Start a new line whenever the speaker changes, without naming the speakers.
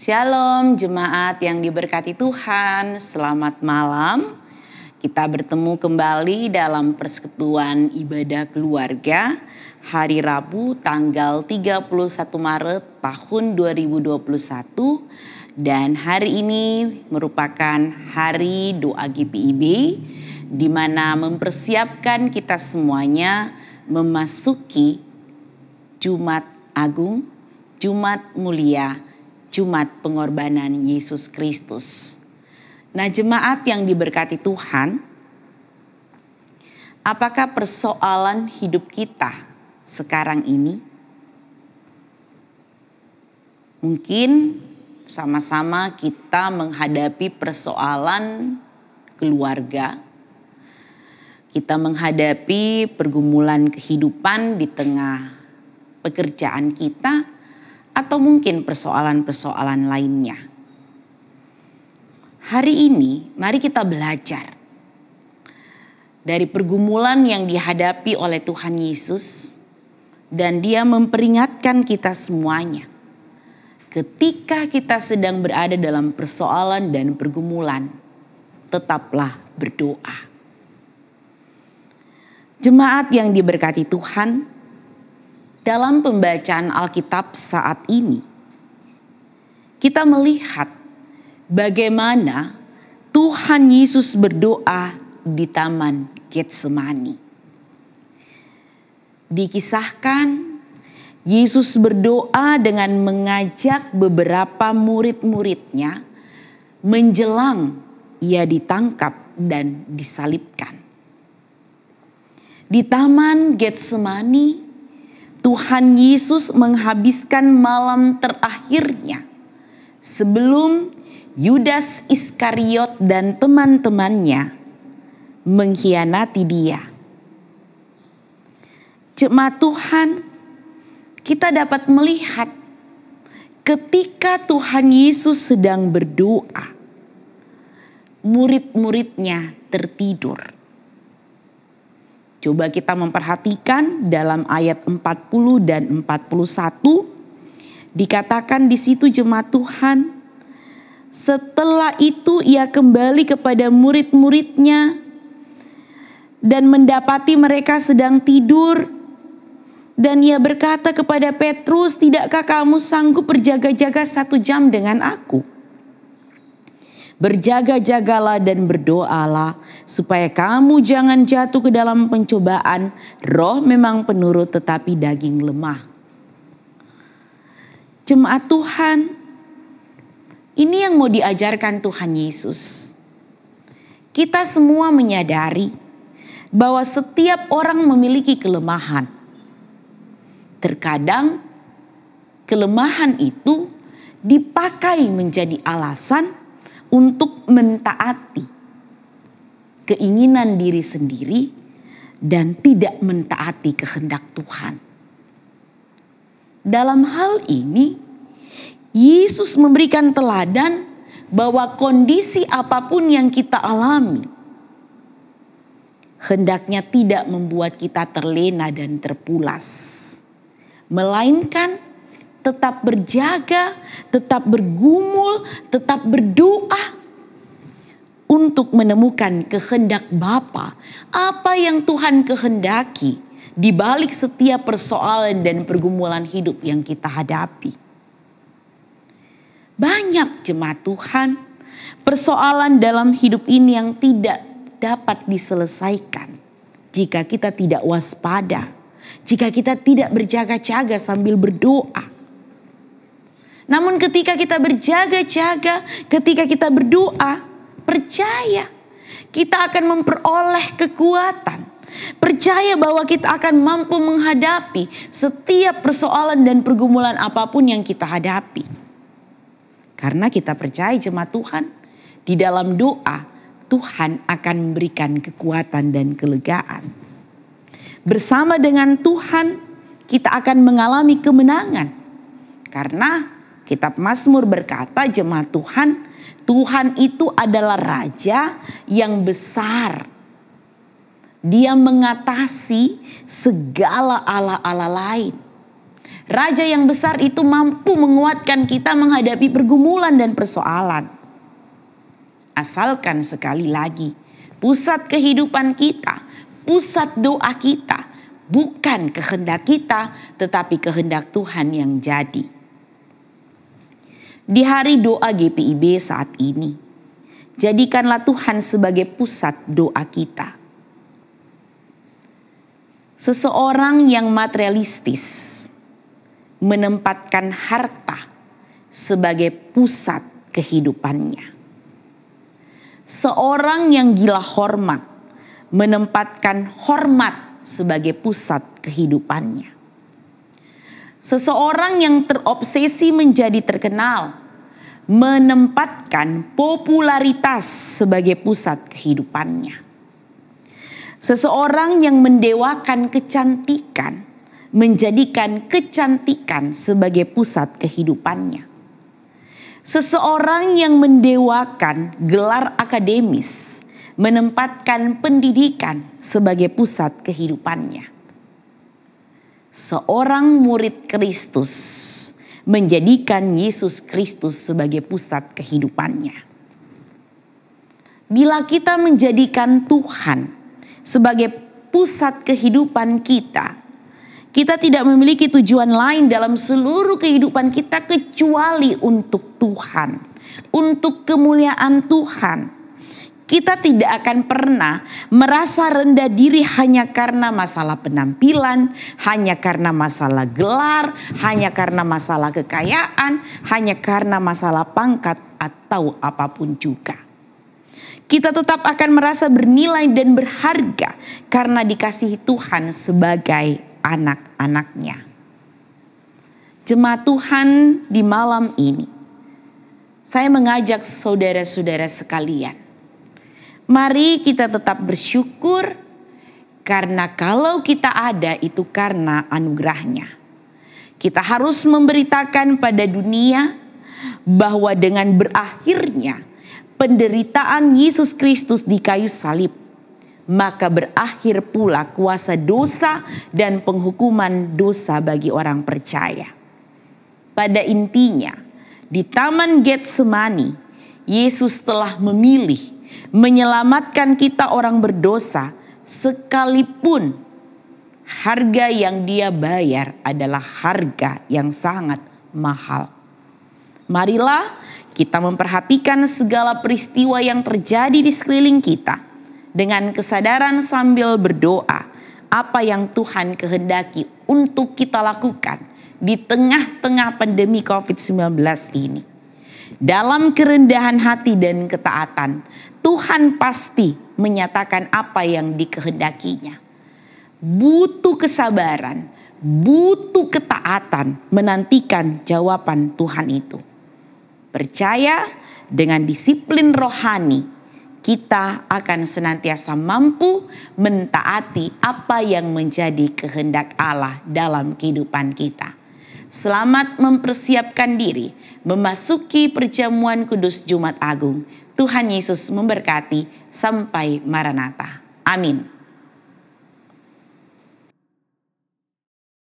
Shalom jemaat yang diberkati Tuhan, selamat malam. Kita bertemu kembali dalam persekutuan ibadah keluarga hari Rabu tanggal 31 Maret tahun 2021. Dan hari ini merupakan hari doa GPIB di mana mempersiapkan kita semuanya memasuki Jumat Agung, Jumat Mulia, Jumat pengorbanan Yesus Kristus. Nah, jemaat yang diberkati Tuhan, apakah persoalan hidup kita sekarang ini? Mungkin sama-sama kita menghadapi persoalan keluarga. Kita menghadapi pergumulan kehidupan di tengah pekerjaan kita, atau mungkin persoalan-persoalan lainnya. Hari ini mari kita belajar dari pergumulan yang dihadapi oleh Tuhan Yesus, dan Dia memperingatkan kita semuanya. Ketika kita sedang berada dalam persoalan dan pergumulan, tetaplah berdoa. Jemaat yang diberkati Tuhan, dalam pembacaan Alkitab saat ini, kita melihat bagaimana Tuhan Yesus berdoa di Taman Getsemani. Dikisahkan Yesus berdoa dengan mengajak beberapa murid-muridnya menjelang Ia ditangkap dan disalibkan. Di Taman Getsemani, Tuhan Yesus menghabiskan malam terakhirnya sebelum Yudas Iskariot dan teman-temannya mengkhianati Dia. Jemaat Tuhan, kita dapat melihat ketika Tuhan Yesus sedang berdoa, murid-muridnya tertidur. Coba kita memperhatikan dalam ayat 40 dan 41. Dikatakan di situ jemaat Tuhan, setelah itu Ia kembali kepada murid-muridnya dan mendapati mereka sedang tidur. Dan Ia berkata kepada Petrus, tidakkah kamu sanggup berjaga-jaga 1 jam dengan aku? Berjaga-jagalah dan berdoalah supaya kamu jangan jatuh ke dalam pencobaan. Roh memang penurut tetapi daging lemah. Jemaat Tuhan, ini yang mau diajarkan Tuhan Yesus. Kita semua menyadari bahwa setiap orang memiliki kelemahan. Terkadang kelemahan itu dipakai menjadi alasan untuk mentaati keinginan diri sendiri dan tidak mentaati kehendak Tuhan. Dalam hal ini, Yesus memberikan teladan bahwa kondisi apapun yang kita alami, hendaknya tidak membuat kita terlena dan terpulas, melainkan tetap berjaga, tetap bergumul, tetap berdoa untuk menemukan kehendak Bapa. Apa yang Tuhan kehendaki di balik setiap persoalan dan pergumulan hidup yang kita hadapi. Banyak jemaat Tuhan, persoalan dalam hidup ini yang tidak dapat diselesaikan jika kita tidak waspada, jika kita tidak berjaga-jaga sambil berdoa. Namun ketika kita berjaga-jaga, ketika kita berdoa, percaya kita akan memperoleh kekuatan. Percaya bahwa kita akan mampu menghadapi setiap persoalan dan pergumulan apapun yang kita hadapi. Karena kita percaya jemaat Tuhan, di dalam doa Tuhan akan memberikan kekuatan dan kelegaan. Bersama dengan Tuhan kita akan mengalami kemenangan. Karena Kitab Mazmur berkata, jemaat Tuhan, Tuhan itu adalah Raja yang besar. Dia mengatasi segala Allah-Allah lain. Raja yang besar itu mampu menguatkan kita menghadapi pergumulan dan persoalan. Asalkan sekali lagi, pusat kehidupan kita, pusat doa kita, bukan kehendak kita, tetapi kehendak Tuhan yang jadi. Di hari doa GPIB saat ini, jadikanlah Tuhan sebagai pusat doa kita. Seseorang yang materialistis menempatkan harta sebagai pusat kehidupannya. Seorang yang gila hormat menempatkan hormat sebagai pusat kehidupannya. Seseorang yang terobsesi menjadi terkenal menempatkan popularitas sebagai pusat kehidupannya. Seseorang yang mendewakan kecantikan menjadikan kecantikan sebagai pusat kehidupannya. Seseorang yang mendewakan gelar akademis menempatkan pendidikan sebagai pusat kehidupannya. Seorang murid Kristus menjadikan Yesus Kristus sebagai pusat kehidupannya. Bila kita menjadikan Tuhan sebagai pusat kehidupan kita, kita tidak memiliki tujuan lain dalam seluruh kehidupan kita kecuali untuk Tuhan, untuk kemuliaan Tuhan. Kita tidak akan pernah merasa rendah diri hanya karena masalah penampilan, hanya karena masalah gelar, hanya karena masalah kekayaan, hanya karena masalah pangkat atau apapun juga. Kita tetap akan merasa bernilai dan berharga karena dikasihi Tuhan sebagai anak-anaknya. Jemaat Tuhan, di malam ini saya mengajak saudara-saudara sekalian, mari kita tetap bersyukur karena kalau kita ada itu karena anugerahnya. Kita harus memberitakan pada dunia bahwa dengan berakhirnya penderitaan Yesus Kristus di kayu salib, maka berakhir pula kuasa dosa dan penghukuman dosa bagi orang percaya. Pada intinya, di Taman Getsemani, Yesus telah memilih menyelamatkan kita orang berdosa, sekalipun harga yang dia bayar adalah harga yang sangat mahal. Marilah kita memperhatikan segala peristiwa yang terjadi di sekeliling kita dengan kesadaran sambil berdoa apa yang Tuhan kehendaki untuk kita lakukan di tengah-tengah pandemi COVID-19 ini. Dalam kerendahan hati dan ketaatan, Tuhan pasti menyatakan apa yang dikehendakinya. Butuh kesabaran, butuh ketaatan menantikan jawaban Tuhan itu. Percaya dengan disiplin rohani, kita akan senantiasa mampu mentaati apa yang menjadi kehendak Allah dalam kehidupan kita. Selamat mempersiapkan diri memasuki perjamuan kudus Jumat Agung. Tuhan Yesus memberkati. Sampai Maranatha. Amin.